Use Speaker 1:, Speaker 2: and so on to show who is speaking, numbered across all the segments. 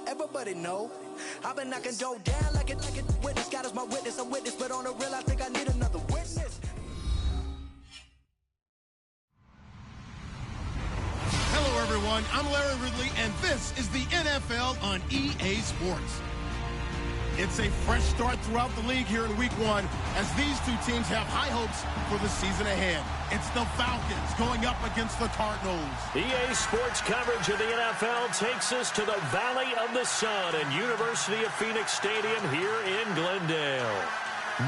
Speaker 1: everybody know. I've been knocking dough down like it witness. God is my witness, I'm witness, but on the real, I think I need another witness.
Speaker 2: Hello, everyone. I'm Larry Ridley, and this is the NFL on EA Sports. It's a fresh start throughout the league here in Week 1 as these two teams have high hopes for the season ahead. It's the Falcons going up against the Cardinals.
Speaker 3: EA Sports coverage of the NFL takes us to the Valley of the Sun and University of Phoenix Stadium here in Glendale.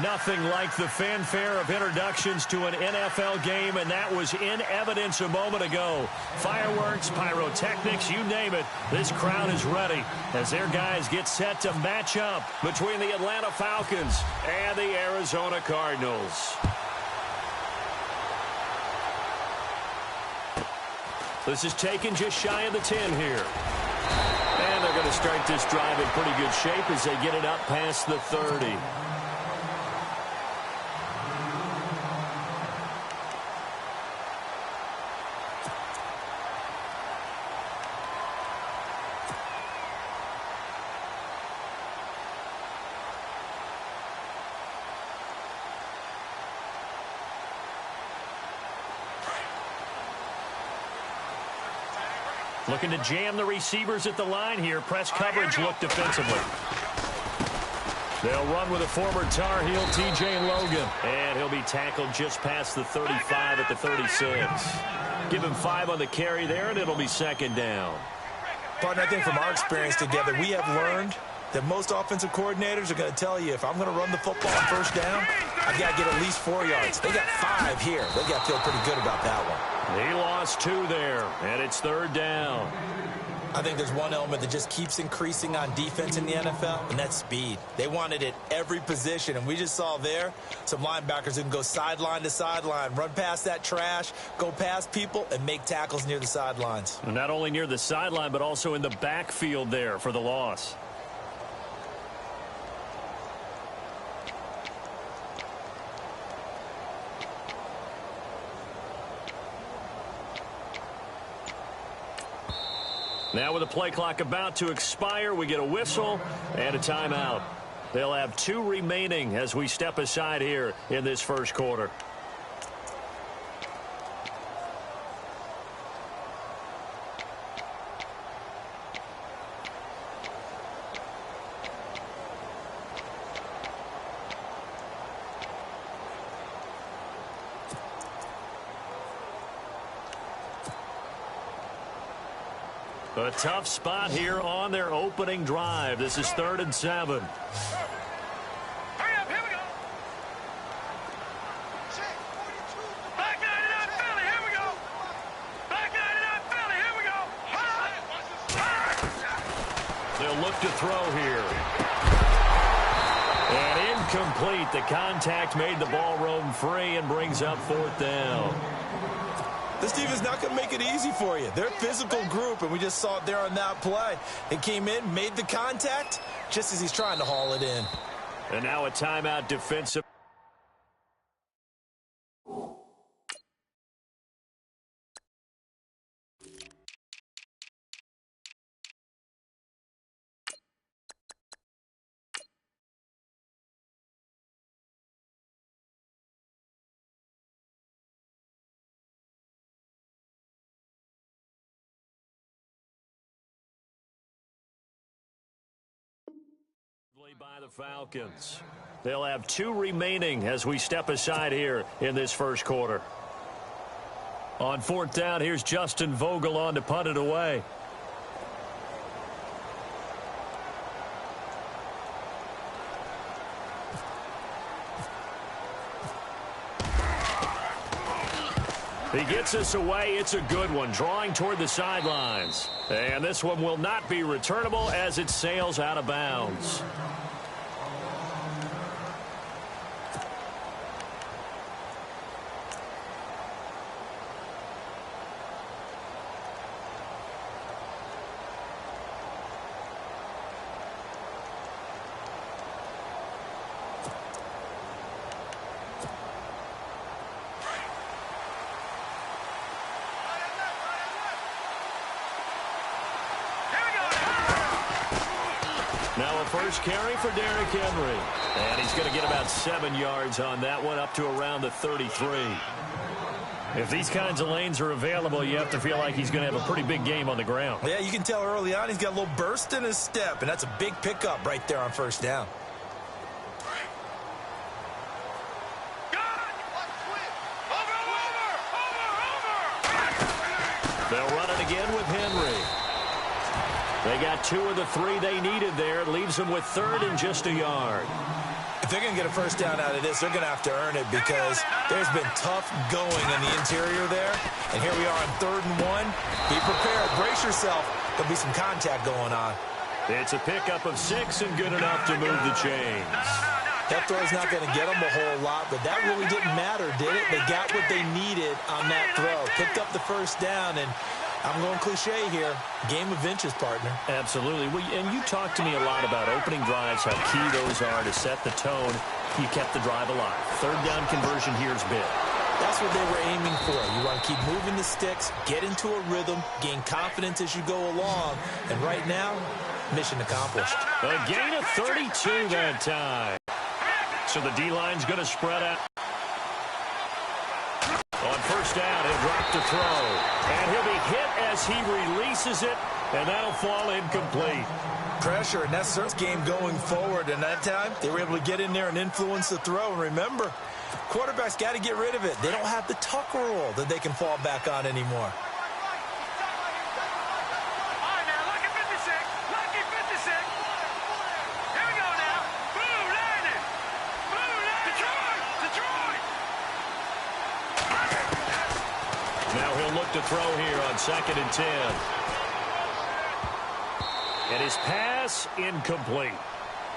Speaker 3: Nothing like the fanfare of introductions to an NFL game, and that was in evidence a moment ago. Fireworks, pyrotechnics, you name it. This crowd is ready as their guys get set to match up between the Atlanta Falcons and the Arizona Cardinals. This is taken just shy of the 10 here. And they're going to start this drive in pretty good shape as they get it up past the 30. Looking to jam the receivers at the line here. Press coverage look defensively. They'll run with a former Tar Heel, TJ Logan. And he'll be tackled just past the 35 at the 36. Give him 5 on the carry there, and it'll be second down.
Speaker 4: Partner, I think from our experience together, we have learned that most offensive coordinators are going to tell you, if I'm going to run the football on first down, I've got to get at least 4 yards. They got 5 here. They got to feel pretty good about that one.
Speaker 3: He lost 2 there, and it's third down.
Speaker 4: I think there's one element that just keeps increasing on defense in the NFL, and that's speed. They want it at every position, and we just saw there some linebackers who can go sideline to sideline, run past that trash, go past people, and make tackles near the sidelines.
Speaker 3: And not only near the sideline, but also in the backfield there for the loss. Now with the play clock about to expire, we get a whistle and a timeout. They'll have 2 remaining as we step aside here in this first quarter. A tough spot here on their opening drive. This is 3rd and 7.
Speaker 5: Hurry up, here we go. Black 99 Philly, here we go. Black 99 Philly, here we go.
Speaker 3: They'll look to throw here. And incomplete. The contact made the ball roam free and brings up 4th down.
Speaker 4: This team is not going to make it easy for you. They're a physical group, and we just saw it there on that play. It came in, made the contact, just as he's trying to haul it in.
Speaker 3: And now a timeout defensive. By the Falcons. They'll have 2 remaining as we step aside here in this first quarter. On 4th down, here's Justin Vogel on to punt it away. He gets us away. It's a good one, drawing toward the sidelines. And this one will not be returnable as it sails out of bounds. Now a first carry for Derrick Henry. And he's going to get about 7 yards on that one, up to around the 33. If these kinds of lanes are available, you have to feel like he's going to have a pretty big game on the ground.
Speaker 4: Yeah, you can tell early on he's got a little burst in his step, and that's a big pickup right there on first down.
Speaker 3: They'll run it again with Henry. They got 2 of the 3 they needed there. It leaves them with 3rd and just a yard.
Speaker 4: If they're going to get a first down out of this, they're going to have to earn it because there's been tough going in the interior there. And here we are on 3rd and 1. Be prepared. Brace yourself. There'll be some contact going on.
Speaker 3: It's a pickup of 6 and good enough to move the chains.
Speaker 4: That throw's not going to get them a whole lot, but that really didn't matter, did it? They got what they needed on that throw. Picked up the first down, and I'm going cliche here. Game of inches, partner.
Speaker 3: Absolutely. Well, and you talked to me a lot about opening drives, how key those are to set the tone. You kept the drive alive. 3rd down conversion here is big.
Speaker 4: That's what they were aiming for. You want to keep moving the sticks, get into a rhythm, gain confidence as you go along. And right now, mission accomplished.
Speaker 3: A gain of 32 that time. So the D-line's going to spread out. On first down, he'll drop to throw. And he'll be hit as he releases it, and that'll fall incomplete.
Speaker 4: Pressure, and that's their game going forward. And that time, they were able to get in there and influence the throw. And remember, quarterbacks got to get rid of it. They don't have the tuck rule that they can fall back on anymore.
Speaker 3: To throw here on 2nd and 10. And his pass incomplete.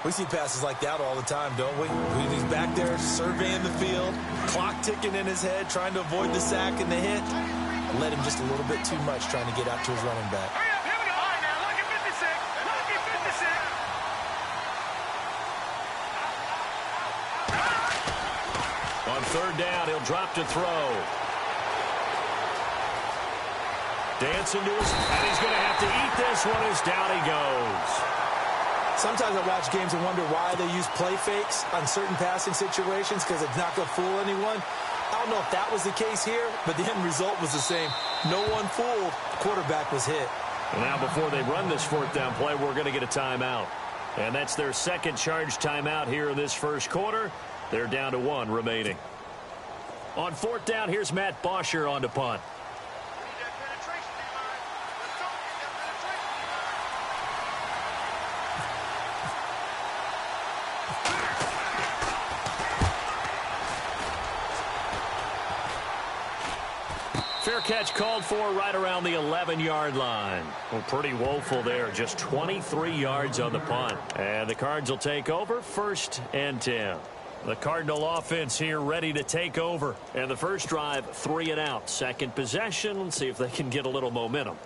Speaker 4: We see passes like that all the time, don't we? He's back there surveying the field, clock ticking in his head, trying to avoid the sack and the hit. I led him just a little bit too much trying to get out to his running back.
Speaker 5: Hurry up, here we go. All right, now, lucky 56. Lucky 56.
Speaker 3: On 3rd down, he'll drop to throw. Dancing to his, and he's going to have to eat this one as down he goes.
Speaker 4: Sometimes I watch games and wonder why they use play fakes on certain passing situations because it's not going to fool anyone. I don't know if that was the case here, but the end result was the same. No one fooled. The quarterback was hit.
Speaker 3: And now before they run this 4th down play, we're going to get a timeout. And that's their 2nd charge timeout here in this first quarter. They're down to 1 remaining. On 4th down, here's Matt Bosher on to punt. Fair catch called for right around the 11-yard line. Well, pretty woeful there. Just 23 yards on the punt. And the Cards will take over 1st and 10. The Cardinal offense here ready to take over. And the first drive, 3 and out. 2nd possession. Let's see if they can get a little momentum.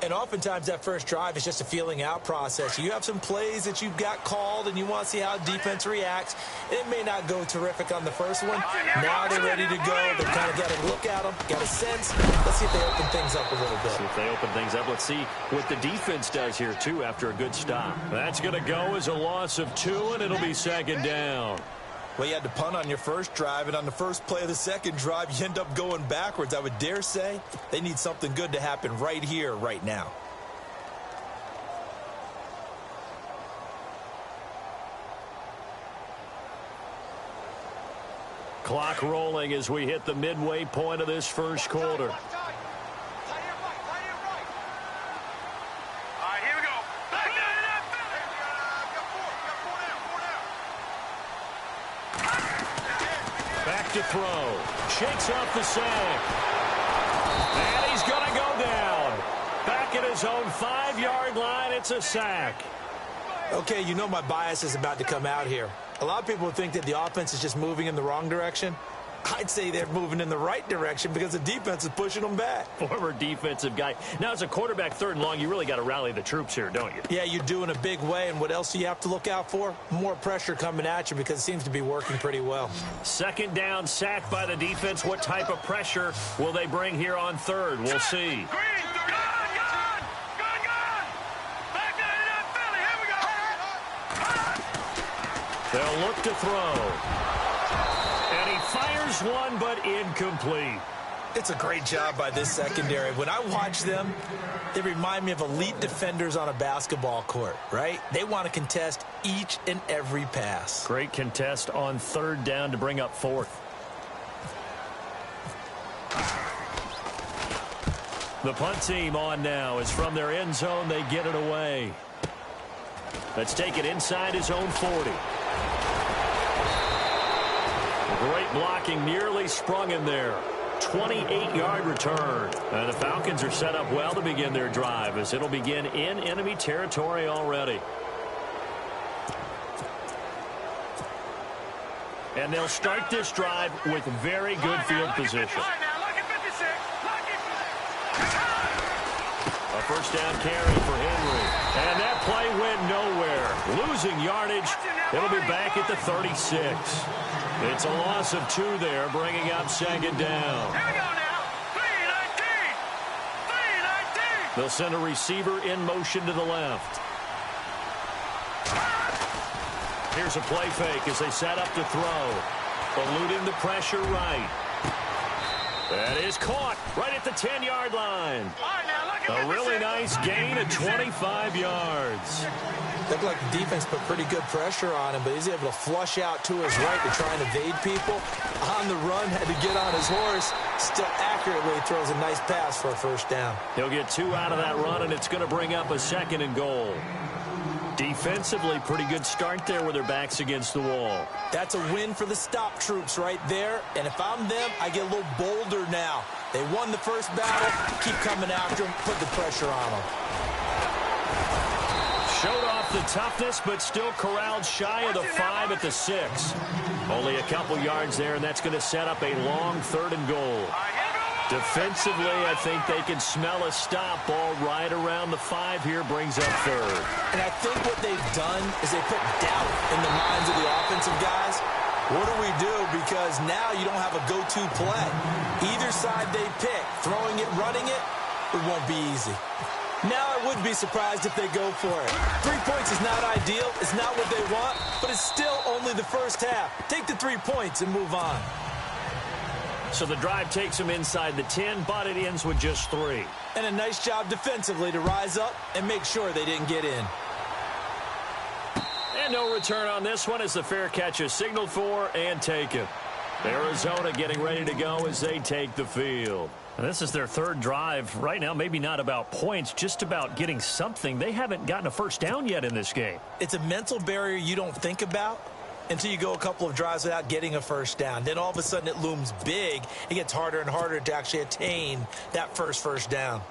Speaker 4: And oftentimes that first drive is just a feeling out process. You have some plays that you've got called and you want to see how defense reacts. It may not go terrific on the first one. Now they're ready to go. They've kind of got a look at them, got a sense. Let's see if they open things up a little bit.
Speaker 3: See if they open things up. Let's see what the defense does here, too, after a good stop. That's going to go as a loss of 2, and it'll be 2nd down.
Speaker 4: Well, you had to punt on your first drive, and on the first play of the 2nd drive, you end up going backwards. I would dare say they need something good to happen right here, right now.
Speaker 3: Clock rolling as we hit the midway point of this first quarter. To throw. Shakes off the sack. And he's going to go down. Back at his own 5-yard line, it's a sack.
Speaker 4: Okay, you know my bias is about to come out here. A lot of people think that the offense is just moving in the wrong direction. I'd say they're moving in the right direction because the defense is pushing them back.
Speaker 3: Former defensive guy. Now, as a quarterback 3rd and long, you really got to rally the troops here, don't you?
Speaker 4: Yeah, you do in a big way. And what else do you have to look out for? More pressure coming at you because it seems to be working pretty well.
Speaker 3: 2nd down, sack by the defense. What type of pressure will they bring here on 3rd? We'll see. They'll look to throw. And he fires one, but incomplete.
Speaker 4: It's a great job by this secondary. When I watch them, they remind me of elite defenders on a basketball court, right? They want to contest each and every pass.
Speaker 3: Great contest on third down to bring up fourth. The punt team on now is from their end zone. They get it away. Let's take it inside his own 40. Great blocking, nearly sprung him there. 28-yard return. And the Falcons are set up well to begin their drive as it'll begin in enemy territory already. And they'll start this drive with very good field position. A first down carry for Henry. And that play went nowhere. Losing yardage. It'll be back at the 36. It's a loss of 2 there, bringing up second down.
Speaker 5: Here we go now. 3-19. 3-19.
Speaker 3: They'll send a receiver in motion to the left. Here's a play fake as they set up to throw. Eluding the pressure right. That is caught right at the 10-yard line. A really nice gain of 25 yards.
Speaker 4: Looked like the defense put pretty good pressure on him, but he's able to flush out to his right to try and evade people. On the run, had to get on his horse. Still accurately throws a nice pass for a first down.
Speaker 3: He'll get 2 out of that run, and it's going to bring up a second and goal. Defensively, pretty good start there with their backs against the wall.
Speaker 4: That's a win for the stop troops right there. And if I'm them, I get a little bolder now. They won the first battle. Keep coming after them. Put the pressure on them.
Speaker 3: Showed off the toughness, but still corralled shy of the 5 at the 6. Only a couple yards there, and that's going to set up a long third and goal. Defensively, I think they can smell a stop. Ball right around the 5 here, brings up third.
Speaker 4: And I think what they've done is they put doubt in the minds of the offensive guys. What do we do? Because now you don't have a go-to play. Either side they pick, throwing it, running it, it won't be easy. Now I wouldn't be surprised if they go for it. 3 points is not ideal. It's not what they want, but it's still only the first half. Take the 3 points and move on.
Speaker 3: So the drive takes them inside the 10, but it ends with just 3.
Speaker 4: And a nice job defensively to rise up and make sure they didn't get in.
Speaker 3: And no return on this one as the fair catch is signaled for and taken. Arizona getting ready to go as they take the field. And this is their third drive. Right now, maybe not about points, just about getting something. They haven't gotten a first down yet in this game.
Speaker 4: It's a mental barrier you don't think about until you go a couple of drives without getting a first down. Then all of a sudden it looms big. It gets harder and harder to actually attain that first down.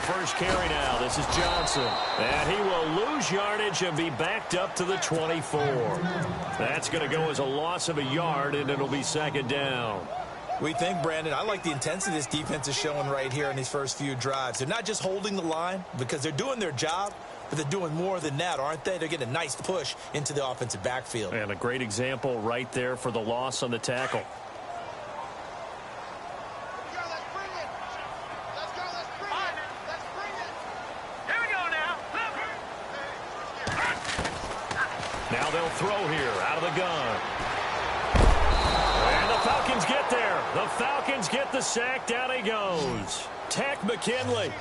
Speaker 3: First carry now. This is Johnson. And he will lose yardage and be backed up to the 24. That's going to go as a loss of a yard, and it'll be second down.
Speaker 4: We think, Brandon, I like the intensity this defense is showing right here in these first few drives. They're not just holding the line because they're doing their job, but they're doing more than that, aren't they? They're getting a nice push into the offensive backfield.
Speaker 3: And a great example right there for the loss on the tackle. Now they'll throw here out of the gun. And the Falcons get there. The Falcons get the sack. Down he goes. Tack McKinley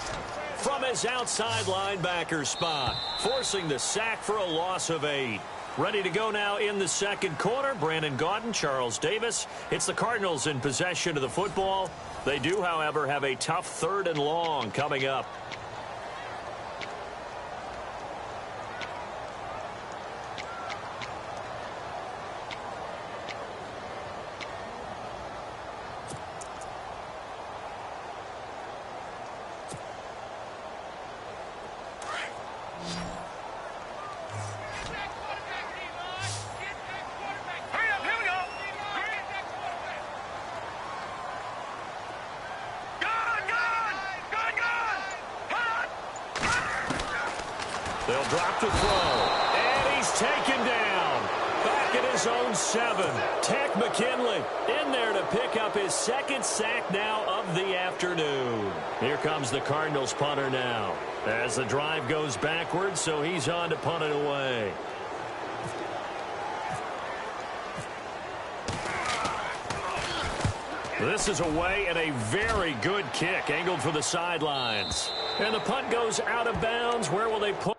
Speaker 3: from his outside linebacker spot, forcing the sack for a loss of 8. Ready to go now in the second quarter. Brandon Gaudin, Charles Davis. It's the Cardinals in possession of the football. They do, however, have a tough third and long coming up. They'll drop the throw. And he's taken down. Back at his own 7. Tech McKinley in there to pick up his second sack now of the afternoon. Here comes the Cardinals punter now. As the drive goes backwards, so he's on to punt it away. This is away and a very good kick angled for the sidelines. And the punt goes out of bounds. Where will they put?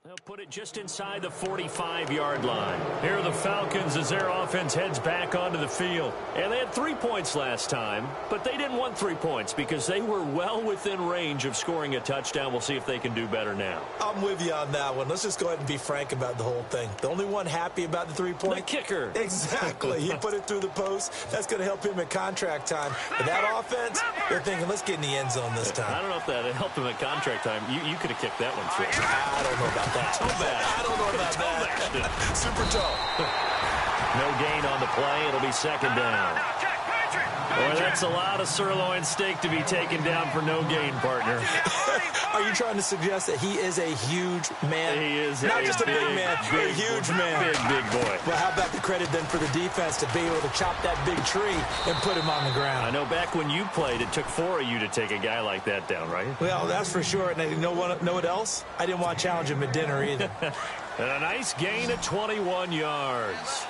Speaker 3: They'll put it just inside the 45-yard line. Here are the Falcons as their offense heads back onto the field. And they had 3 points last time, but they didn't want 3 points because they were well within range of scoring a touchdown. We'll see if they can do better now.
Speaker 4: I'm with you on that one. Let's just go ahead and be frank about the whole thing. The only one happy about the 3-point?
Speaker 3: The kicker.
Speaker 4: Exactly. He put it through the post. That's going to help him at contract time. But that offense, they're thinking, let's get in the end zone this time.
Speaker 3: I don't know if that helped him at contract time. You could have kicked that one through.
Speaker 4: I don't know about that.
Speaker 3: Toe bash.
Speaker 4: I don't know about that. Super toe.
Speaker 3: No gain on the play. It'll be second down. Boy, that's a lot of sirloin steak to be taken down for no gain, partner.
Speaker 4: Are you trying to suggest that he is a huge man?
Speaker 3: He is
Speaker 4: not just a big man, a huge man.
Speaker 3: Big boy.
Speaker 4: Well, how about the credit then for the defense to be able to chop that big tree and put him on the ground?
Speaker 3: I know back when you played, it took 4 of you to take a guy like that down, right?
Speaker 4: Well, that's for sure. And you know what else? I didn't want to challenge him at dinner either.
Speaker 3: And a nice gain of 21 yards.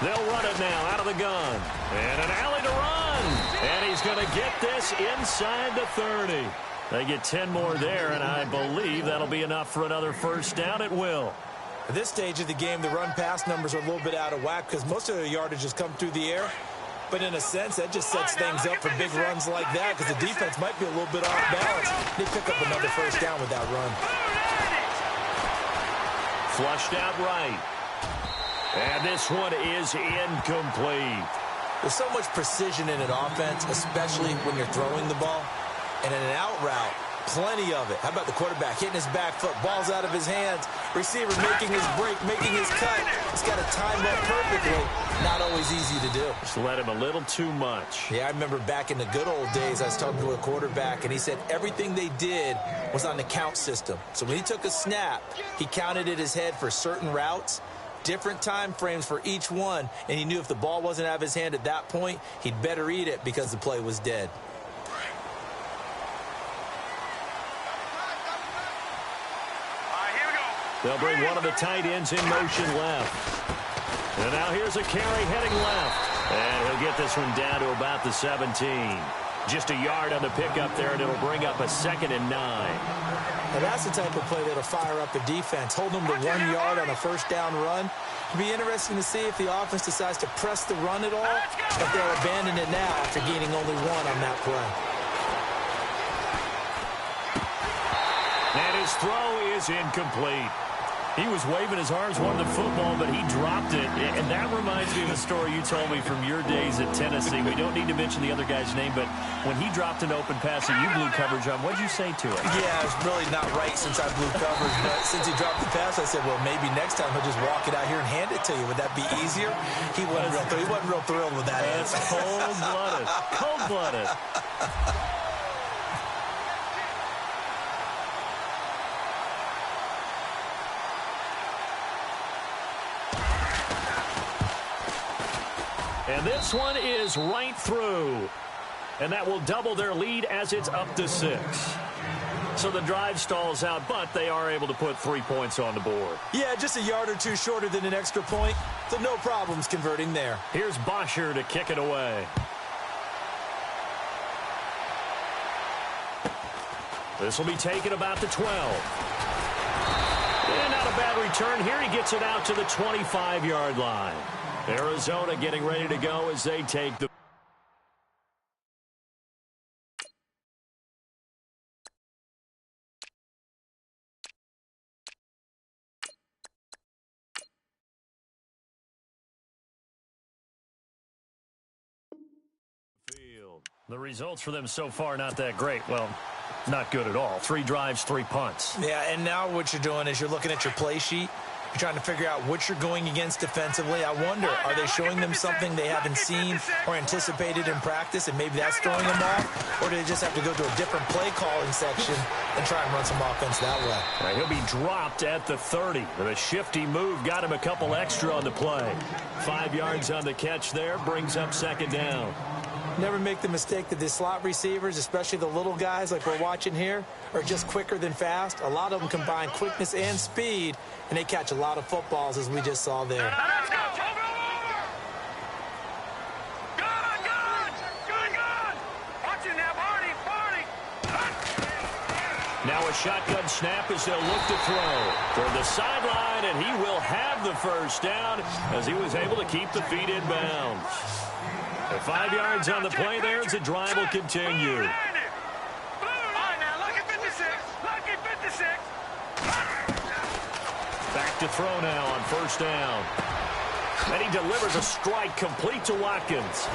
Speaker 3: They'll run it now out of the gun. And an alley to run. And he's going to get this inside the 30. They get 10 more there, and I believe that'll be enough for another first down. It will.
Speaker 4: At this stage of the game, the run-pass numbers are a little bit out of whack because most of the yardage has come through the air. But in a sense, that just sets things up for big runs like that because the defense might be a little bit off balance. They pick up another first down with that run.
Speaker 3: Flushed out right. And this one is incomplete.
Speaker 4: There's so much precision in an offense, especially when you're throwing the ball. And in an out route, plenty of it. How about the quarterback hitting his back foot, ball's out of his hands, receiver making his break, making his cut. He's got to time that perfectly. Not always easy to do.
Speaker 3: Just let him a little too much.
Speaker 4: Yeah, I remember back in the good old days, I was talking to a quarterback, and he said everything they did was on the count system. So when he took a snap, he counted in his head for certain routes, different time frames for each one, and he knew if the ball wasn't out of his hand at that point, he'd better eat it because the play was dead.
Speaker 3: They'll bring one of the tight ends in motion left. And now here's a carry heading left. And he'll get this one down to about the 17. Just a yard on the pickup there, and it'll bring up a 2nd and 9.
Speaker 4: Now that's the type of play that'll fire up the defense. Hold them to 1 yard on a first down run. It'll be interesting to see if the offense decides to press the run at all, if they'll abandon it now after gaining only 1 on that play.
Speaker 3: And his throw is incomplete. He was waving his arms, wanted the football, but he dropped it. And that reminds me of a story you told me from your days at Tennessee. We don't need to mention the other guy's name, but when he dropped an open pass that you blew coverage on, what'd you say to him?
Speaker 4: Yeah, it's really not right since I blew coverage, but since he dropped the pass, I said, well, maybe next time he'll just walk it out here and hand it to you. Would that be easier? He wasn't real thrilled with that.
Speaker 3: That's cold-blooded. Cold-blooded. And this one is right through. And that will double their lead as it's up to 6. So the drive stalls out, but they are able to put 3 points on the board.
Speaker 4: Yeah, just a yard or two shorter than an extra point. So no problems converting there.
Speaker 3: Here's Bosher to kick it away. This will be taken about the 12. And not a bad return here. He gets it out to the 25-yard line. Arizona getting ready to go as they take the field. The results for them so far not that great. Well, not good at all. 3 drives, 3 punts.
Speaker 4: Yeah, and now what you're doing is you're looking at your play sheet. You're trying to figure out what you're going against defensively. I wonder, are they showing them something they haven't seen or anticipated in practice, and maybe that's throwing them off? Or do they just have to go to a different play calling section and try and run some offense that way?
Speaker 3: Right, he'll be dropped at the 30. With a shifty move, got him a couple extra on the play. 5 yards on the catch there, brings up 2nd down.
Speaker 4: Never make the mistake that the slot receivers, especially the little guys like we're watching here, are just quicker than fast. A lot of them combine quickness and speed, and they catch a lot of footballs, as we just saw there.
Speaker 5: Let's go. Good. Watch it now, Barney.
Speaker 3: Now a shotgun snap as they'll look to throw. Toward the sideline, and he will have the 1st down as he was able to keep the feet in bounds. The 5 yards on the play there as the drive will continue.
Speaker 5: All right, now, lucky 56.
Speaker 3: Back to throw now on 1st down. And he delivers a strike complete to Watkins.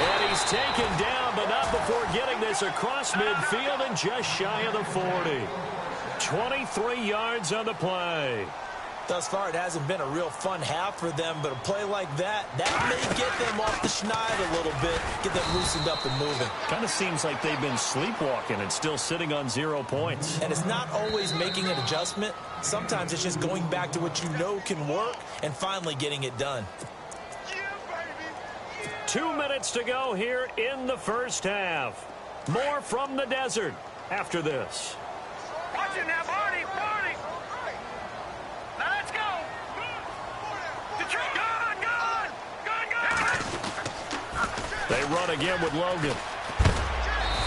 Speaker 3: And he's taken down, but not before getting this across midfield and just shy of the 40. 23 yards on the play.
Speaker 4: Thus far, it hasn't been a real fun half for them, but a play like that may get them off the schneid a little bit, get them loosened up and moving.
Speaker 3: Kind of seems like they've been sleepwalking and still sitting on 0 points.
Speaker 4: And it's not always making an adjustment. Sometimes it's just going back to what you know can work and finally getting it done.
Speaker 3: 2 minutes to go here in the 1st half. More from the desert after this.
Speaker 5: Watch it now, Barney. Now let's go. Good.
Speaker 3: They run again with Logan.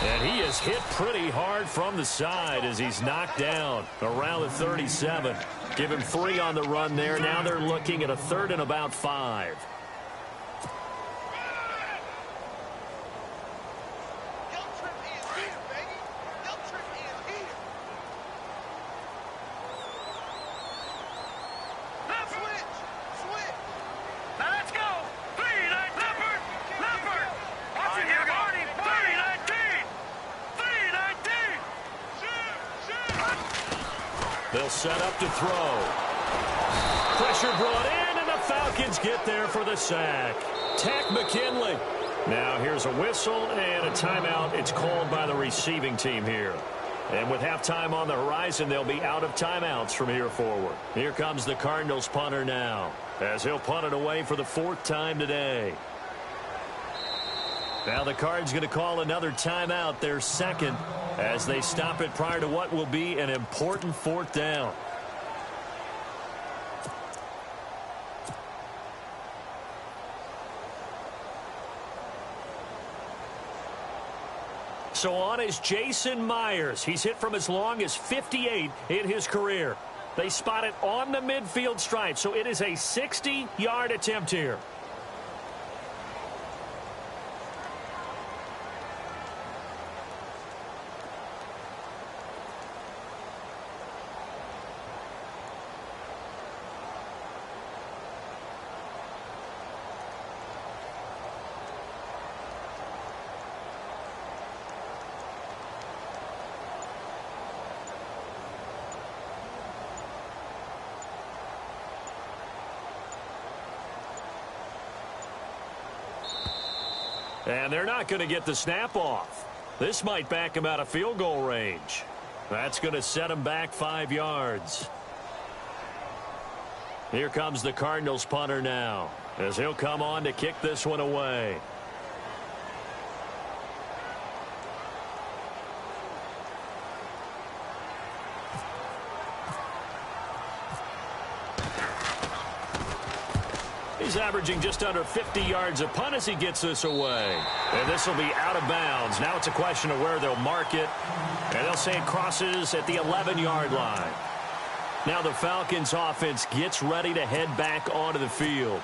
Speaker 3: And he is hit pretty hard from the side as he's knocked down around the 37. Give him 3 on the run there. Now they're looking at a 3rd and about 5. They'll set up to throw. Pressure brought in, and the Falcons get there for the sack. Tack McKinley. Now here's a whistle and a timeout. It's called by the receiving team here. And with halftime on the horizon, they'll be out of timeouts from here forward. Here comes the Cardinals punter now, as he'll punt it away for the 4th time today. Now the Cards going to call another timeout, their 2nd, as they stop it prior to what will be an important 4th down. So on is Jason Myers. He's hit from as long as 58 in his career. They spot it on the midfield stripe, so it is a 60-yard attempt here. And they're not going to get the snap off. This might back him out of field goal range. That's going to set him back 5 yards. Here comes the Cardinals punter now, as he'll come on to kick this one away. He's averaging just under 50 yards a punt as he gets this away. And this will be out of bounds. Now it's a question of where they'll mark it. And they'll say it crosses at the 11-yard line. Now the Falcons offense gets ready to head back onto the field.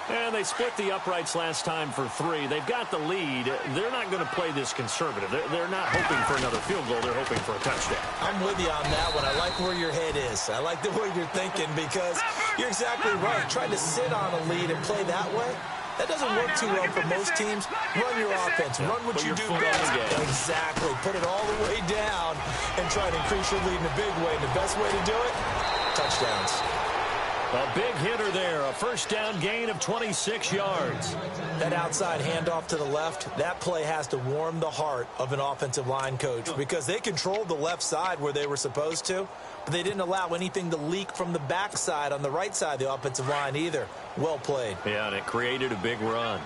Speaker 3: And they split the uprights last time for 3. They've got the lead. They're not going to play this conservative. They're not hoping for another field goal. They're hoping for a touchdown.
Speaker 4: I'm with you on that one. I like where your head is. I like the way you're thinking because you're exactly right. Trying to sit on a lead and play that way, that doesn't work too well for most teams. Run your offense. Run what you do best. Exactly. Put it all the way down and try to increase your lead in a big way. And the best way to do it, touchdowns.
Speaker 3: A big hitter there, a first down gain of 26 yards.
Speaker 4: That outside handoff to the left, that play has to warm the heart of an offensive line coach because they controlled the left side where they were supposed to, but they didn't allow anything to leak from the backside on the right side of the offensive line either. Well played.
Speaker 3: Yeah, and it created a big run.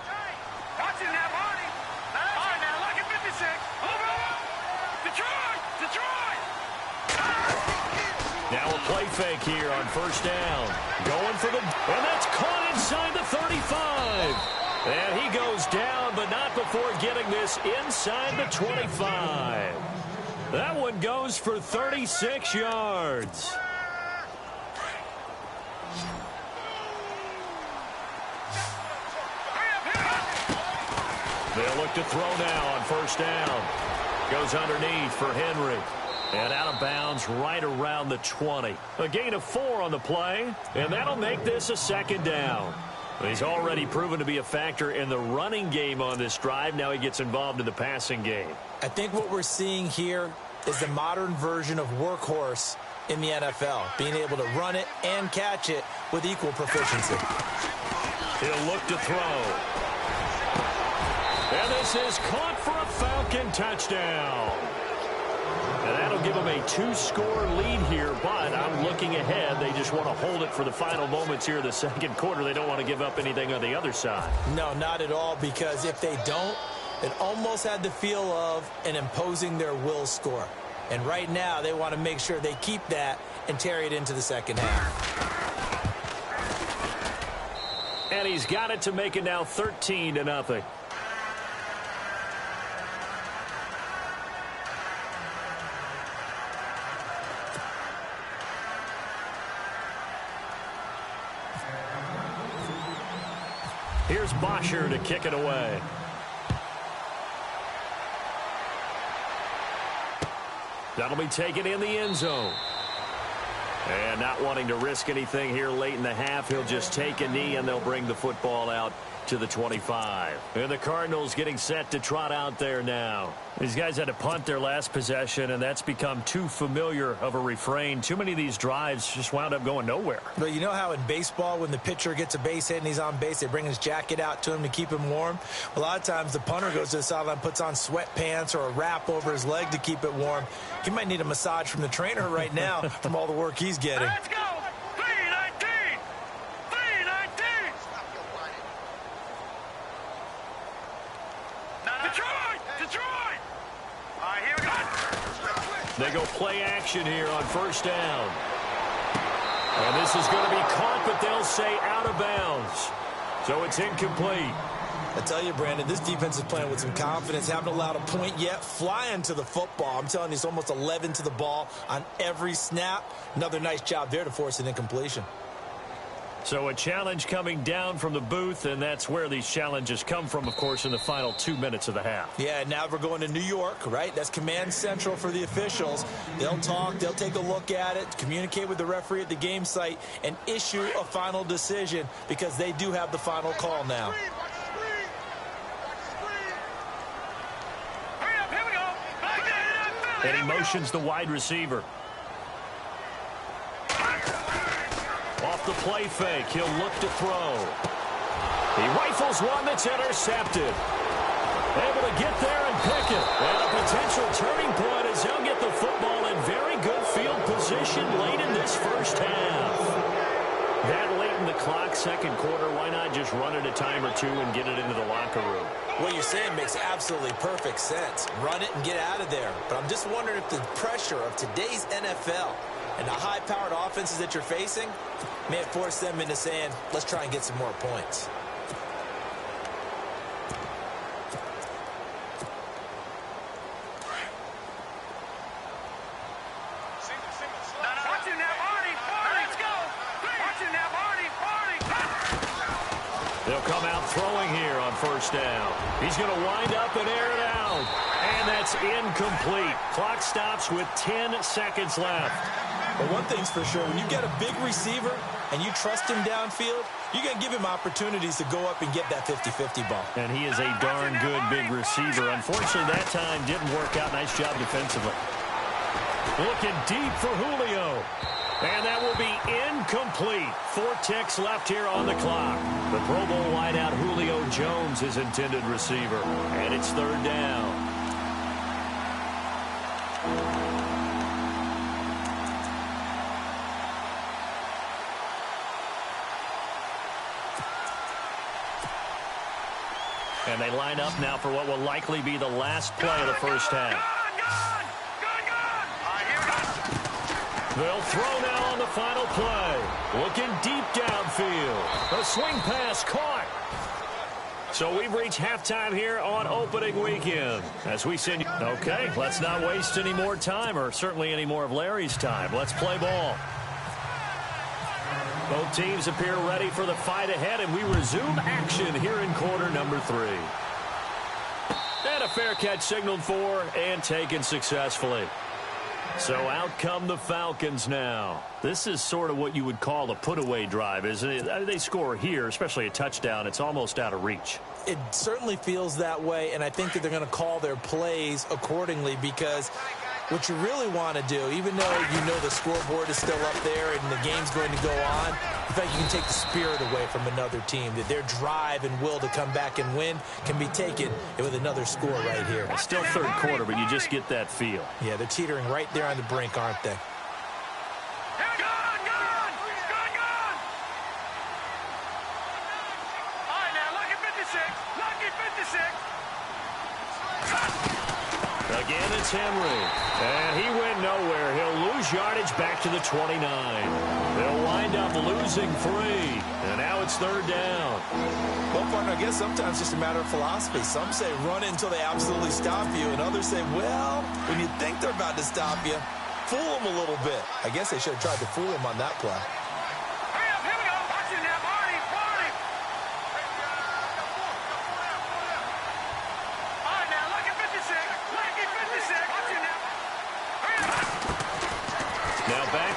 Speaker 5: Watch it now, Barney. All right, now, look at 56. Over. Detroit! Detroit!
Speaker 3: Now a play fake here on first down. Going for the... And that's caught inside the 35. And he goes down, but not before getting this inside the 25. That one goes for 36 yards. They'll look to throw now on first down. Goes underneath for Henry. And out of bounds right around the 20. A gain of 4 on the play, and that'll make this a second down. He's already proven to be a factor in the running game on this drive. Now he gets involved in the passing game.
Speaker 4: I think what we're seeing here is the modern version of workhorse in the NFL, being able to run it and catch it with equal proficiency.
Speaker 3: He'll look to throw. And this is caught for a Falcon touchdown. And that'll give them a 2-score lead here, but I'm looking ahead. They just want to hold it for the final moments here of the second quarter. They don't want to give up anything on the other side.
Speaker 4: No, not at all, because if they don't, it almost had the feel of an imposing their will score. And right now, they want to make sure they keep that and carry it into the second half.
Speaker 3: And he's got it to make it now 13-0. Here's Bosher to kick it away. That'll be taken in the end zone. And not wanting to risk anything here late in the half, he'll just take a knee and they'll bring the football out to the 25. And the Cardinals getting set to trot out there now. These guys had to punt their last possession, and that's become too familiar of a refrain. Too many of these drives just wound up going nowhere.
Speaker 4: But you know how in baseball, when the pitcher gets a base hit and he's on base, they bring his jacket out to him to keep him warm? A lot of times the punter goes to the sideline, puts on sweatpants or a wrap over his leg to keep it warm. He might need a massage from the trainer right now from all the work he's getting.
Speaker 5: Let's go! 319! 319! Detroit! Detroit! All right, here we go.
Speaker 3: They go play action here on first down. And this is going to be caught, but they'll say out of bounds. So it's incomplete.
Speaker 4: I tell you, Brandon, this defense is playing with some confidence. Haven't allowed a point yet. Flying to the football. I'm telling you, it's almost 11 to the ball on every snap. Another nice job there to force an incompletion.
Speaker 3: So a challenge coming down from the booth, and that's where these challenges come from, of course, in the final 2 minutes of the half.
Speaker 4: Yeah, now we're going to New York, right? That's command central for the officials. They'll talk, they'll take a look at it, communicate with the referee at the game site, and issue a final decision because they do have the final call now.
Speaker 5: Hurry up, here we go. Back there,
Speaker 3: And he motions the wide receiver. Off the play fake, he'll look to throw. He rifles one that's intercepted. Able to get there and pick it. And a potential turning point as he'll get the football in very good field position late in this first half. That late in the clock, second quarter, why not just run it a time or two and get it into the locker room?
Speaker 4: What you're saying makes absolutely perfect sense. Run it and get out of there. But I'm just wondering if the pressure of today's NFL And the high-powered offenses that you're facing may have forced them into saying, let's try and get some more points.
Speaker 3: They'll come out throwing here on first down. He's going to wind up and air it out. And that's incomplete. Clock stops with 10 seconds left.
Speaker 4: But one thing's for sure, when you get a big receiver and you trust him downfield, you're going to give him opportunities to go up and get that 50-50 ball.
Speaker 3: And he is a darn good big receiver. Unfortunately, that time didn't work out. Nice job defensively. Looking deep for Julio. And that will be incomplete. 4 ticks left here on the clock. The Pro Bowl wideout Julio Jones, his intended receiver. And it's third down. And they line up now for what will likely be the last play of the first half. They'll throw now on the final play. Looking deep downfield. A swing pass caught. So we've reached halftime here on opening weekend. As we send you... Okay, let's not waste any more time, or certainly any more of Larry's time. Let's play ball. Both teams appear ready for the fight ahead, and we resume action here in quarter number 3. And a fair catch signaled for and taken successfully. So out come the Falcons now. This is sort of what you would call a put-away drive, isn't it? They score here, especially a touchdown. It's almost out of reach.
Speaker 4: It certainly feels that way, and I think that they're going to call their plays accordingly, because what you really want to do, even though you know the scoreboard is still up there and the game's going to go on, in fact, you can take the spirit away from another team, that their drive and will to come back and win can be taken with another score right here.
Speaker 3: It's still third quarter, but you just get that feel.
Speaker 4: Yeah, they're teetering right there on the brink, aren't they?
Speaker 3: Again, it's Henry. And he went nowhere. He'll lose yardage back to the 29. They'll wind up losing 3. And now it's third down.
Speaker 4: Well, partner, I guess sometimes it's just a matter of philosophy. Some say run it until they absolutely stop you, and others say, well, when you think they're about to stop you, fool them a little bit. I guess they should have tried to fool him on that play.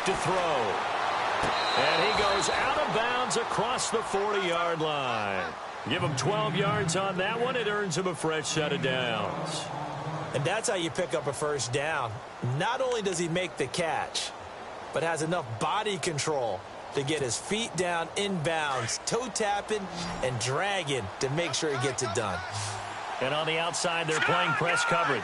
Speaker 3: To throw. And he goes out of bounds across the 40-yard line. Give him 12 yards on that one. It earns him a fresh set of downs.
Speaker 4: And that's how you pick up a first down. Not only does he make the catch, but has enough body control to get his feet down inbounds, toe tapping and dragging to make sure he gets it done.
Speaker 3: And on the outside, they're playing press coverage.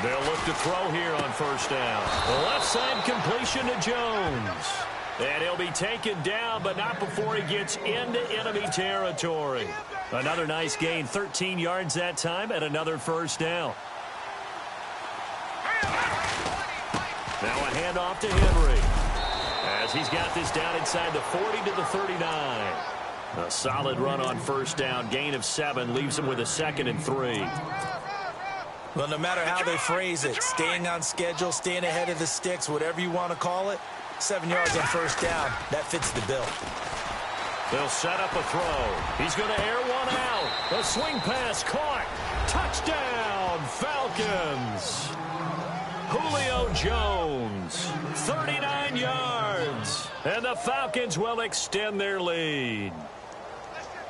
Speaker 3: They'll look to throw here on first down. The left side completion to Jones. And he'll be taken down, but not before he gets into enemy territory. Another nice gain, 13 yards that time, and another first down. Now a handoff to Henry, as he's got this down inside the 40 to the 39. A solid run on first down, gain of 7, leaves him with a 2nd and 3.
Speaker 4: Well, no matter how they phrase it, staying on schedule, staying ahead of the sticks, whatever you want to call it, 7 yards on first down, that fits the bill.
Speaker 3: They'll set up a throw. He's going to air one out. A swing pass caught. Touchdown, Falcons. Julio Jones, 39 yards. And the Falcons will extend their lead.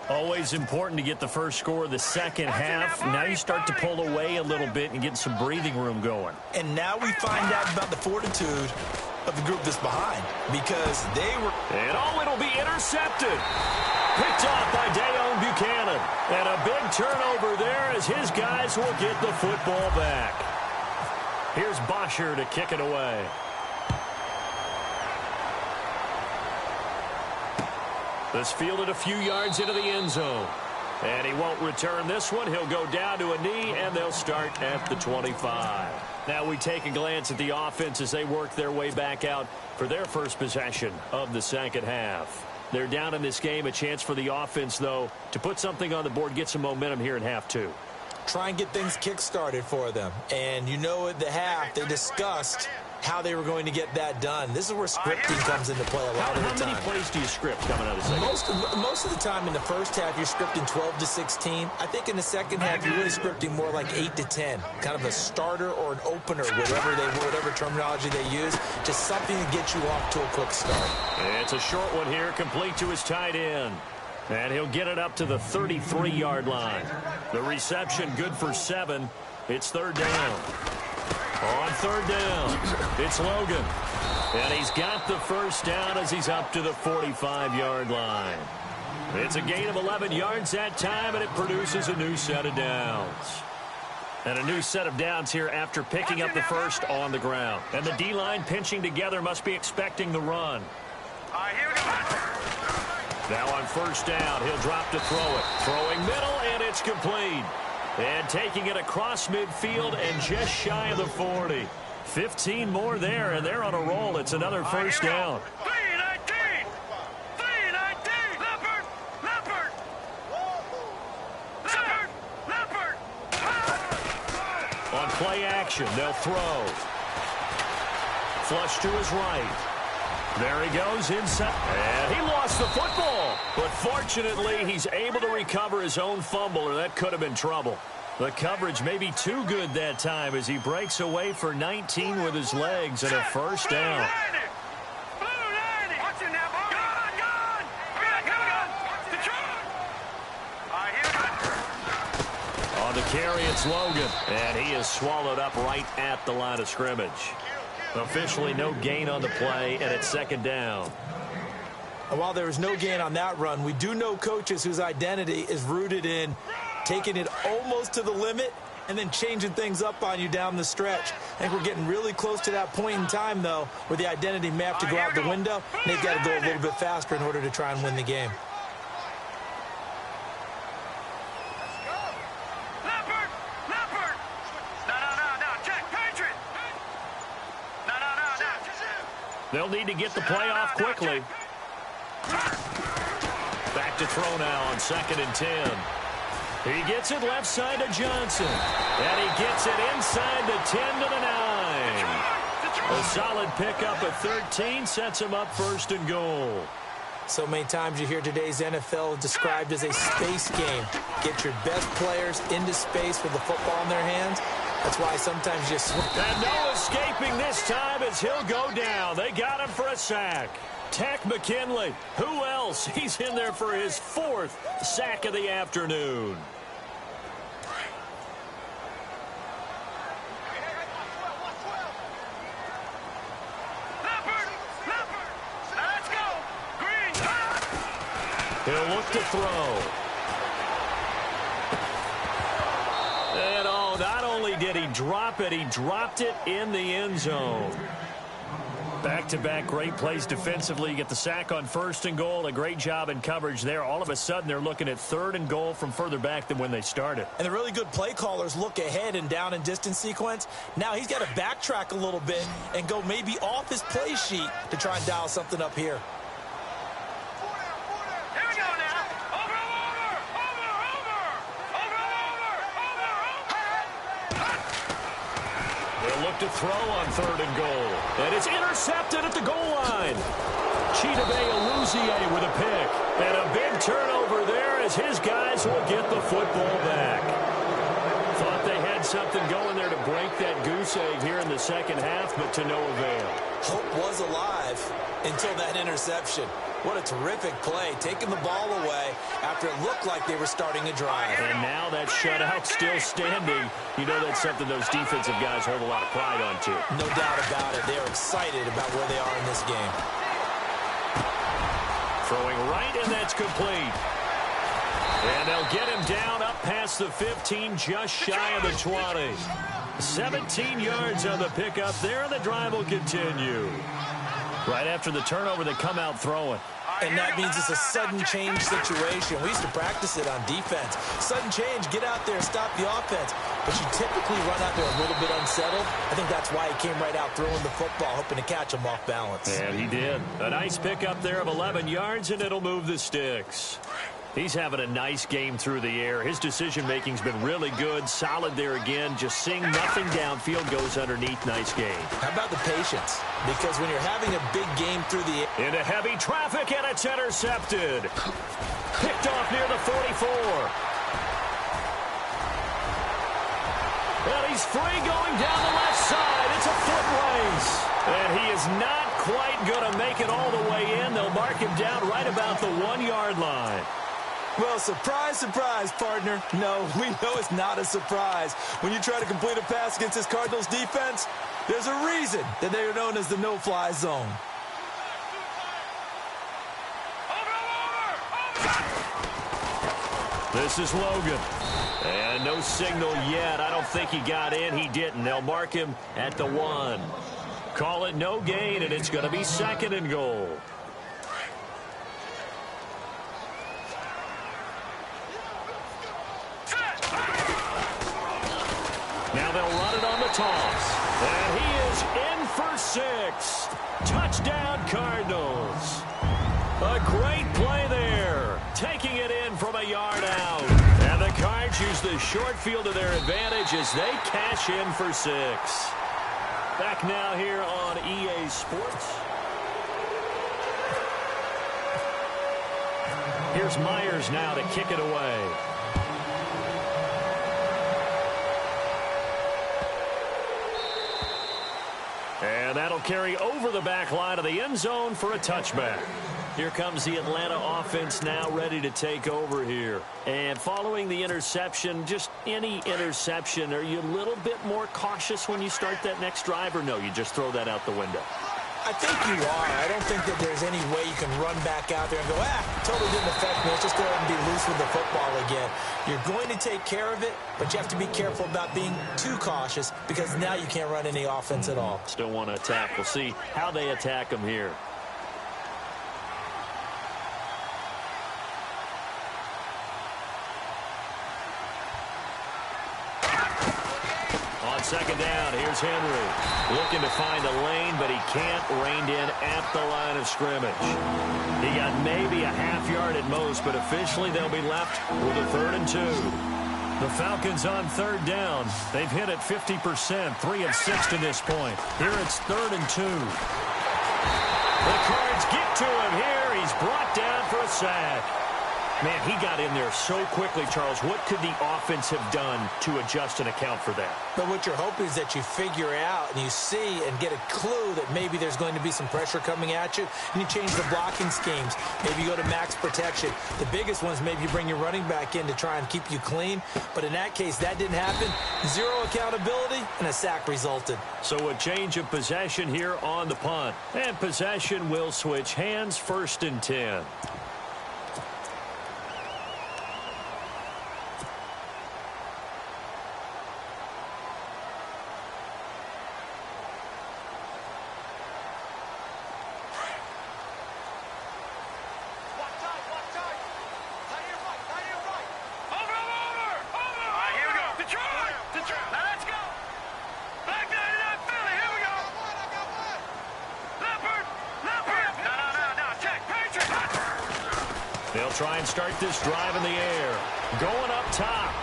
Speaker 3: Always important to get the first score of the second half. Now you start to pull away a little bit and get some breathing room going.
Speaker 4: And now we find out about the fortitude of the group that's behind, because they were...
Speaker 3: And it'll be intercepted. Picked off by Dayon Buchanan. And a big turnover there as his guys will get the football back. Here's Bosher to kick it away. This fielded a few yards into the end zone. And he won't return this one. He'll go down to a knee, and they'll start at the 25. Now we take a glance at the offense as they work their way back out for their first possession of the second half. They're down in this game. A chance for the offense, though, to put something on the board, get some momentum here in half two.
Speaker 4: Try and get things kick-started for them. And you know at the half, they discussed how they were going to get that done. This is where scripting comes into play a lot of the time.
Speaker 3: How many plays do you script coming out of the second?
Speaker 4: Most of the time in the first half, you're scripting 12 to 16. I think in the second half, you're really scripting more like 8 to 10. Kind of a starter or an opener, whatever terminology they use. Just something to get you off to a quick start.
Speaker 3: It's a short one here, complete to his tight end. And he'll get it up to the 33-yard line. The reception good for 7. It's third down. On third down, it's Logan. And he's got the first down as he's up to the 45-yard line. It's a gain of 11 yards that time, and it produces a new set of downs. And a new set of downs here after picking up the first on the ground. And the D-line pinching together must be expecting the run.
Speaker 5: Here we go.
Speaker 3: Now on first down, he'll drop to throw it. Throwing middle, and it's complete. And taking it across midfield and just shy of the 40. 15 more there, and they're on a roll. It's another first down.
Speaker 5: 319! 319! Leopard! Leopard! Leopard! Leopard!
Speaker 3: On play action, they'll throw. Flush to his right. There he goes inside. And he lost the football. But fortunately, he's able to recover his own fumble, or that could have been trouble. The coverage may be too good that time as he breaks away for 19 with his legs and a first down.
Speaker 5: Blue 90! Watch him now, boy! Gun! Gun! Detroit! Here we go.
Speaker 3: On the carry, it's Logan. And he is swallowed up right at the line of scrimmage. Officially no gain on the play, and it's second down.
Speaker 4: And while there was no gain on that run, we do know coaches whose identity is rooted in taking it almost to the limit and then changing things up on you down the stretch. I think we're getting really close to that point in time, though, where the identity may have to go out the window, and they've got to go a little bit faster in order to try and win the game.
Speaker 3: They'll need to get the play off quickly. Back to throw now on 2nd and 10. He gets it left side to Johnson. And he gets it inside the 10 to the 9. A solid pickup at 13 sets him up 1st and goal.
Speaker 4: So many times you hear today's NFL described as a space game. Get your best players into space with the football in their hands. That's why sometimes you swing.
Speaker 3: And no escaping this time as he'll go down. They got him for a sack. Tack McKinley. Who else? He's in there for his 4th sack of the afternoon.
Speaker 5: Let's go! Green!
Speaker 3: He'll look to throw. And not only did he drop it, he dropped it in the end zone. Back-to-back great plays defensively. You get the sack on 1st and goal. A great job in coverage there. All of a sudden, they're looking at 3rd and goal from further back than when they started.
Speaker 4: And the really good play callers look ahead and down and distance sequence. Now he's got to backtrack a little bit and go maybe off his play sheet to try and dial something up here.
Speaker 5: Here we go now. Over.
Speaker 3: They'll look to throw on 3rd and goal. And it's intercepted at the goal line. Chidobe Awuzie with a pick. And a big turnover there as his guys will get the football back. Thought they had something going there to break that goose egg here in the second half, but to no avail.
Speaker 4: Hope was alive until that interception. What a terrific play, taking the ball away after it looked like they were starting a drive.
Speaker 3: And now that shutout still standing. You know that's something those defensive guys hold a lot of pride on, too.
Speaker 4: No doubt about it. They're excited about where they are in this game.
Speaker 3: Throwing right, and that's complete. And they'll get him down up past the 15, just shy of the 20. 17 yards on the pickup there, and the drive will continue. Right after the turnover, they come out throwing.
Speaker 4: And that means it's a sudden change situation. We used to practice it on defense. Sudden change, get out there, stop the offense. But you typically run out there a little bit unsettled. I think that's why he came right out throwing the football, hoping to catch him off balance.
Speaker 3: And he did. A nice pickup there of 11 yards, and it'll move the sticks. He's having a nice game through the air. His decision-making's been really good. Solid there again. Just seeing nothing downfield, goes underneath. Nice game.
Speaker 4: How about the patience? Because when you're having a big game through the air...
Speaker 3: Into heavy traffic, and it's intercepted. Picked off near the 44. And he's free going down the left side. It's a foot race. And he is not quite going to make it all the way in. They'll mark him down right about the 1-yard line.
Speaker 4: Well, surprise, surprise, partner. No, we know it's not a surprise. When you try to complete a pass against this Cardinals defense, there's a reason that they are known as the no-fly zone.
Speaker 3: This is Logan. And no signal yet. I don't think he got in. He didn't. They'll mark him at the 1. Call it no gain, and it's going to be 2nd and goal. Now they'll run it on the toss. And he is in for 6. Touchdown, Cardinals. A great play there. Taking it in from a yard out. And the Cards use the short field to their advantage as they cash in for 6. Back now here on EA Sports. Here's Myers now to kick it away. And that'll carry over the back line of the end zone for a touchback. Here comes the Atlanta offense now ready to take over here. And following the interception, just any interception, are you a little bit more cautious when you start that next drive, or no, you just throw that out the window?
Speaker 4: I think you are. I don't think that there's any way you can run back out there and go, totally didn't affect me. Let's just go ahead and be loose with the football again. You're going to take care of it, but you have to be careful about being too cautious because now you can't run any offense at all.
Speaker 3: Still want to attack. We'll see how they attack them here. On 2nd down, here's Henry. Looking to find a lane, but he can't. Reined in at the line of scrimmage. He got maybe a half yard at most, but officially they'll be left with a 3rd and 2. The Falcons on 3rd down. They've hit it 50%, 3 of 6 to this point. Here it's 3rd and 2. The Cards get to him here. He's brought down for a sack. Man, he got in there so quickly, Charles. What could the offense have done to adjust and account for that?
Speaker 4: But what you're hoping is that you figure out and you see and get a clue that maybe there's going to be some pressure coming at you, and you change the blocking schemes. Maybe you go to max protection. The biggest one is maybe you bring your running back in to try and keep you clean. But in that case, that didn't happen. 0 accountability, and a sack resulted.
Speaker 3: So a change of possession here on the punt. And possession will switch hands. 1st and 10. They'll try and start this drive in the air. Going up top.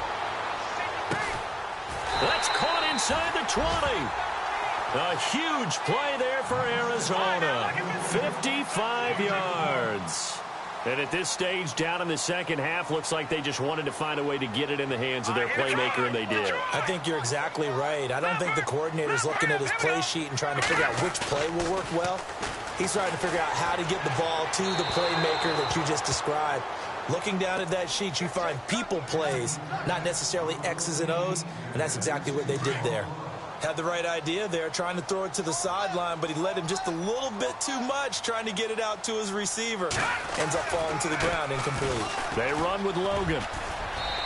Speaker 3: That's caught inside the 20. A huge play there for Arizona. 55 yards. And at this stage, down in the second half, looks like they just wanted to find a way to get it in the hands of their playmaker, and they did.
Speaker 4: I think you're exactly right. I don't think the coordinator's looking at his play sheet and trying to figure out which play will work well. He's trying to figure out how to get the ball to the playmaker that you just described. Looking down at that sheet, you find people plays, not necessarily X's and O's, and that's exactly what they did there. Had the right idea there, trying to throw it to the sideline, but he led him just a little bit too much, trying to get it out to his receiver. Ends up falling to the ground, incomplete.
Speaker 3: They run with Logan.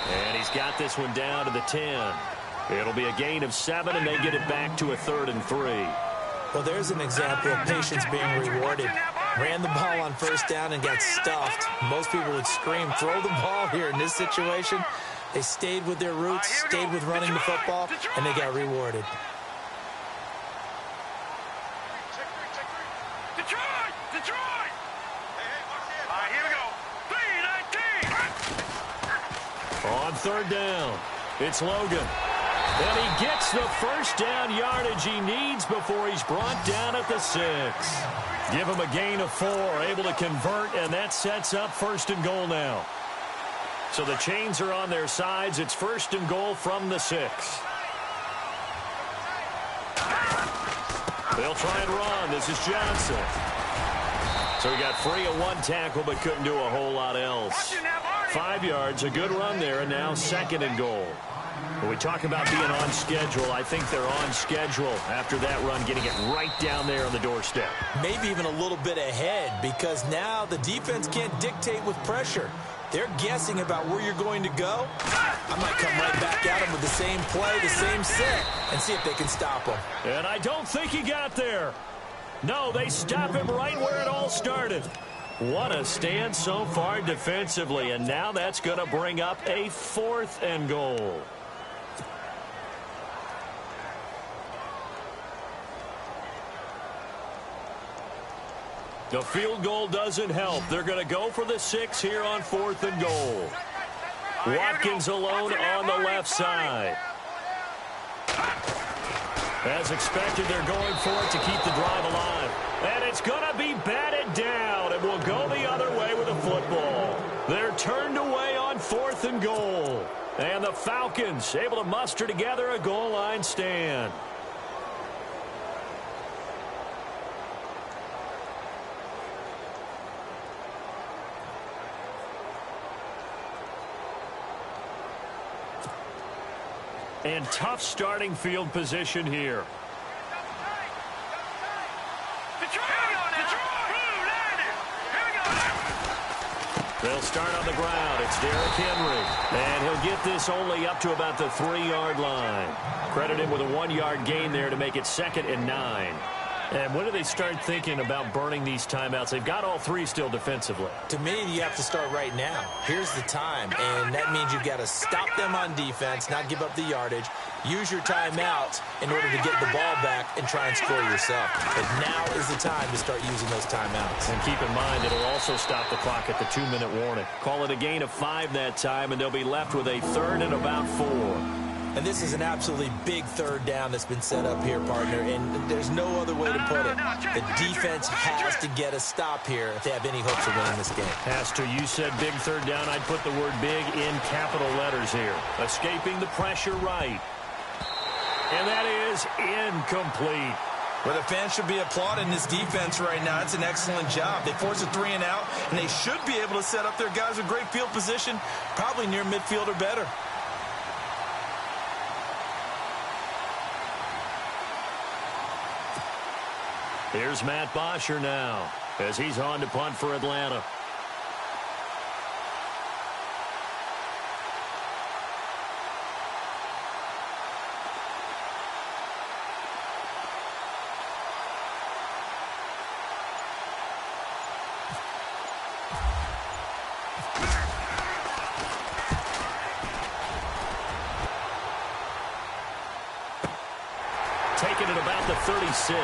Speaker 3: And he's got this one down to the 10. It'll be a gain of 7, and they get it back to a 3rd and 3.
Speaker 4: Well, there's an example of patience being rewarded. Ran the ball on first down and got stuffed. Most people would scream, throw the ball here in this situation. They stayed with their roots, stayed with running the football, and they got rewarded.
Speaker 5: Detroit! Detroit! All right, here we go. 3-19.
Speaker 3: On third down, it's Logan. And he gets the first down yardage he needs before he's brought down at the 6. Give him a gain of 4, able to convert, and that sets up first and goal now. So the chains are on their sides. It's first and goal from the 6. They'll try and run. This is Johnson. So he got free of one tackle but couldn't do a whole lot else. 5 yards, a good run there, and now second and goal. When we talk about being on schedule, I think they're on schedule after that run, getting it right down there on the doorstep.
Speaker 4: Maybe even a little bit ahead, because now the defense can't dictate with pressure. They're guessing about where you're going to go. I might come right back at them with the same play, the same set, and see if they can stop them.
Speaker 3: And I don't think he got there. No, they stop him right where it all started. What a stand so far defensively, and now that's going to bring up a 4th and goal. The field goal doesn't help. They're going to go for the 6 here on 4th and goal. Watkins alone on the left side. As expected, they're going for it to keep the drive alive. And it's going to be batted down, and will go the other way with the football. They're turned away on 4th and goal. And the Falcons able to muster together a goal line stand. And tough starting field position here. They'll start on the ground. It's Derrick Henry. And he'll get this only up to about the 3-yard line. Credit him with a 1-yard gain there to make it 2nd and 9. And when do they start thinking about burning these timeouts? They've got all 3 still defensively.
Speaker 4: To me, you have to start right now. Here's the time, and that means you've got to stop them on defense, not give up the yardage, use your timeouts in order to get the ball back and try and score yourself. But now is the time to start using those timeouts.
Speaker 3: And keep in mind, it'll also stop the clock at the 2-minute warning. Call it a gain of 5 that time, and they'll be left with a 3rd and about 4.
Speaker 4: And this is an absolutely big 3rd down that's been set up here, partner, and there's no other way to put it. The defense has to get a stop here if they have any hopes of winning this game.
Speaker 3: Has to. You said big 3rd down. I'd put the word big in capital letters here. Escaping the pressure right. And that is incomplete.
Speaker 4: Well, the fans should be applauding this defense right now. It's an excellent job. They force a 3 and out, and they should be able to set up their guys with great field position, probably near midfield or better.
Speaker 3: Here's Matt Bosher now as he's on to punt for Atlanta. Taking it about the 36.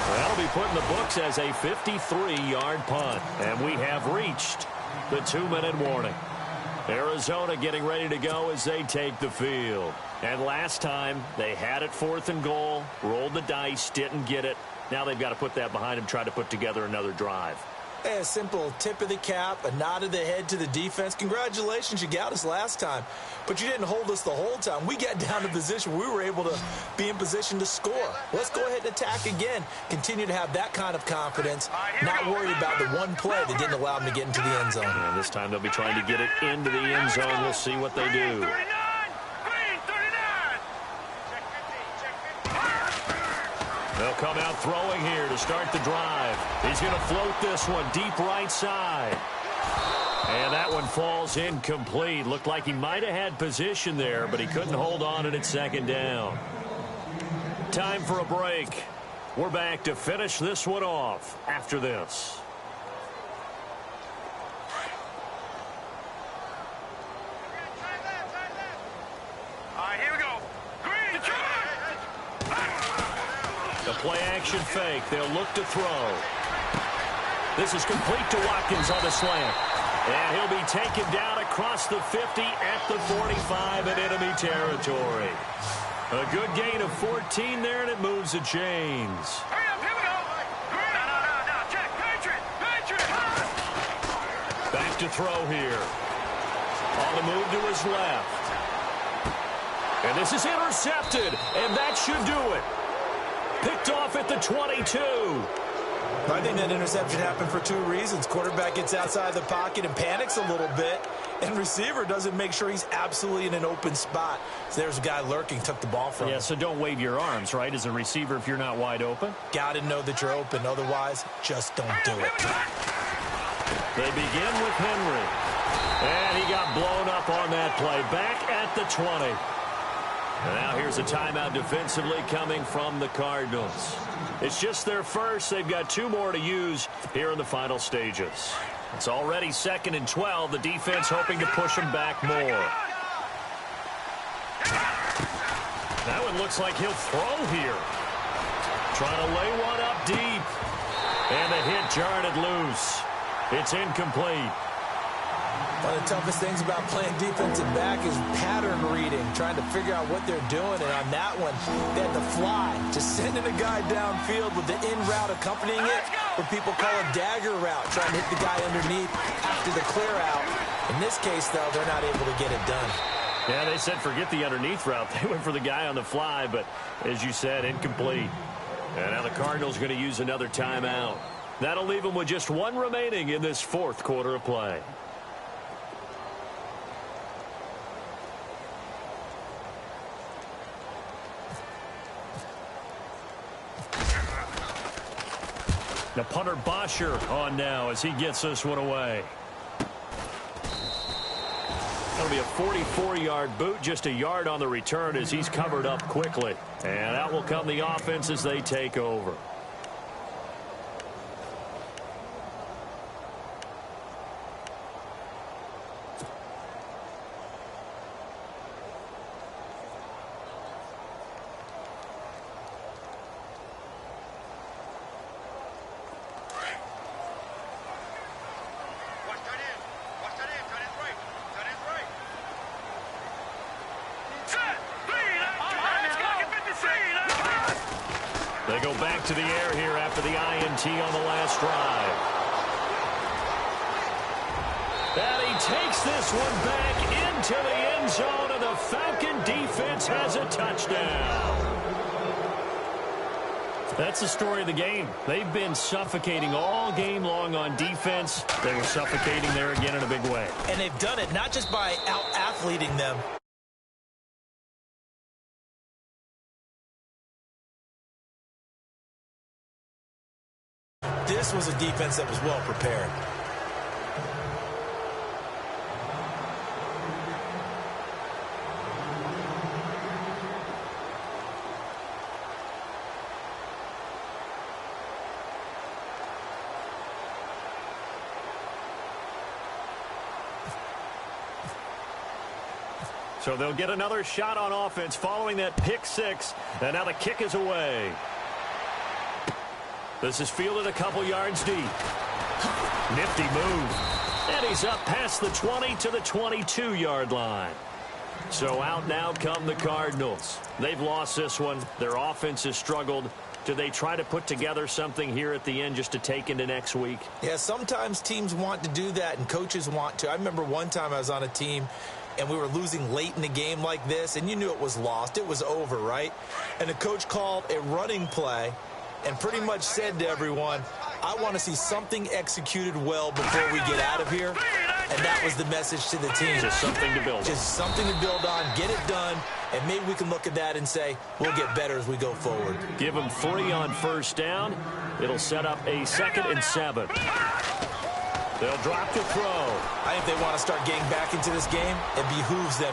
Speaker 3: That'll be put in the books as a 53-yard punt. And we have reached the 2-minute warning. Arizona getting ready to go as they take the field. And last time, they had it 4th and goal, rolled the dice, didn't get it. Now they've got to put that behind them, try to put together another drive.
Speaker 4: A simple tip of the cap, a nod of the head to the defense. Congratulations, you got us last time. But you didn't hold us the whole time. We got down to position. We were able to be in position to score. Let's go ahead and attack again. Continue to have that kind of confidence. Not worried about the one play that didn't allow them to get into the end zone.
Speaker 3: And this time they'll be trying to get it into the end zone. We'll see what they do. They'll come out throwing here to start the drive. He's going to float this one deep right side. And that one falls incomplete. Looked like he might have had position there, but he couldn't hold on, and it's 2nd down. Time for a break. We're back to finish this one off after this.
Speaker 5: All right, here we go. Green,
Speaker 3: The play action fake. They'll look to throw. This is complete to Watkins on the slant. And he'll be taken down across the 50 at the 45 in enemy territory. A good gain of 14 there, and it moves the chains.
Speaker 5: hurry up, here we go. Green. No, check. Patriot.
Speaker 3: Back to throw here. On the move to his left. And this is intercepted, and that should do it. Picked off at the 22.
Speaker 4: I think that interception happened for two reasons. Quarterback gets outside the pocket and panics a little bit, and receiver doesn't make sure he's absolutely in an open spot. So there's a guy lurking, took the ball from him.
Speaker 3: Yeah, so don't wave your arms, right, as a receiver if you're not wide open.
Speaker 4: Got to know that you're open. Otherwise, just don't do it.
Speaker 3: They begin with Henry. And he got blown up on that play. Back at the 20. And now here's a timeout defensively coming from the Cardinals. It's just their first. They've got 2 more to use here in the final stages. It's already 2nd and 12. The defense hoping to push them back more. That one looks like he'll throw here. Trying to lay one up deep. And the hit jarred it loose. It's incomplete.
Speaker 4: One of the toughest things about playing defensive back is pattern reading, trying to figure out what they're doing. And on that one, they had to fly, just sending a guy downfield with the in route accompanying it, what people call a dagger route, trying to hit the guy underneath after the clear out. In this case, though, they're not able to get it done.
Speaker 3: Yeah, they said forget the underneath route. They went for the guy on the fly, but as you said, incomplete. And now the Cardinals going to use another timeout. That'll leave them with just 1 remaining in this 4th quarter of play. Now punter Bosher on now as he gets this one away. That'll be a 44-yard boot, just a yard on the return as he's covered up quickly. And out will come the offense as they take over. They go back to the air here after the INT on the last drive. And he takes this one back into the end zone, and the Falcon defense has a touchdown. That's the story of the game. They've been suffocating all game long on defense. They were suffocating there again in a big way.
Speaker 4: And they've done it not just by out-athleting them. This was a defense that was well prepared.
Speaker 3: So they'll get another shot on offense following that pick 6, and now the kick is away. This is fielded a couple yards deep. Nifty move. And he's up past the 20 to the 22-yard line. So out now come the Cardinals. They've lost this one. Their offense has struggled. Do they try to put together something here at the end just to take into next week?
Speaker 4: Yeah, sometimes teams want to do that and coaches want to. I remember one time I was on a team and we were losing late in the game like this, and you knew it was lost. It was over, right? And the coach called a running play and pretty much said to everyone, I want to see something executed well before we get out of here. And that was the message to the team.
Speaker 3: Just something to build on.
Speaker 4: Just something to build on, get it done, and maybe we can look at that and say, we'll get better as we go forward.
Speaker 3: Give them 3 on first down. It'll set up a 2nd and 7. They'll drop to throw.
Speaker 4: I think they want to start getting back into this game. It behooves them